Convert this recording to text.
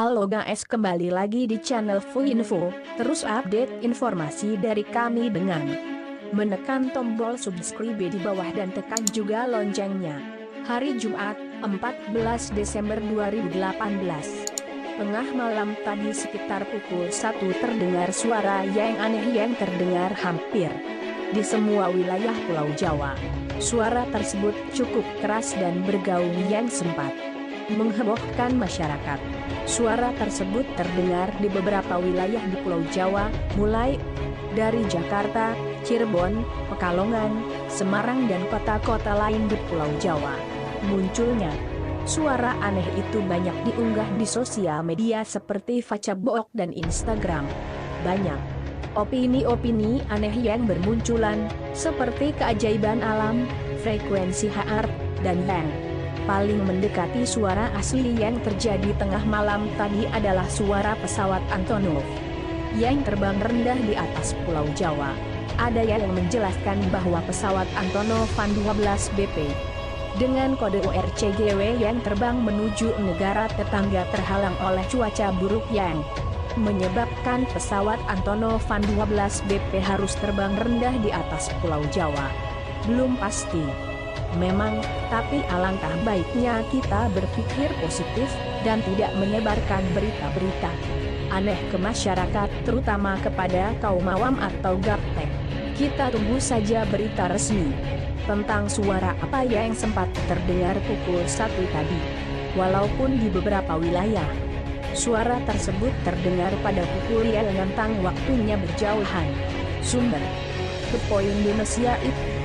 Halo guys, kembali lagi di channel Fu Info. Terus update informasi dari kami dengan menekan tombol subscribe di bawah dan tekan juga loncengnya. Hari Jumat, 14 Desember 2018. Tengah malam tadi sekitar pukul 1 terdengar suara yang aneh yang terdengar hampir di semua wilayah Pulau Jawa. Suara tersebut cukup keras dan bergaung yang sempat menghebohkan masyarakat. Suara tersebut terdengar di beberapa wilayah di Pulau Jawa, mulai dari Jakarta, Cirebon, Pekalongan, Semarang dan kota-kota lain di Pulau Jawa. Munculnya suara aneh itu banyak diunggah di sosial media seperti Facebook dan Instagram. Banyak opini-opini aneh yang bermunculan, seperti keajaiban alam, frekuensi HR, dan yang paling mendekati suara asli yang terjadi tengah malam tadi adalah suara pesawat Antonov yang terbang rendah di atas Pulau Jawa. Ada yang menjelaskan bahwa pesawat Antonov An-12 BP dengan kode URCGW yang terbang menuju negara tetangga terhalang oleh cuaca buruk yang menyebabkan pesawat Antonov An-12 BP harus terbang rendah di atas Pulau Jawa. Belum pasti memang, tapi alangkah baiknya kita berpikir positif dan tidak menyebarkan berita-berita aneh ke masyarakat, terutama kepada kaum awam atau gaptek. Kita tunggu saja berita resmi tentang suara apa yang sempat terdengar pukul 1 tadi. Walaupun di beberapa wilayah suara tersebut terdengar pada pukul yang rentang waktunya berjauhan. Sumber Kepo Indonesia itu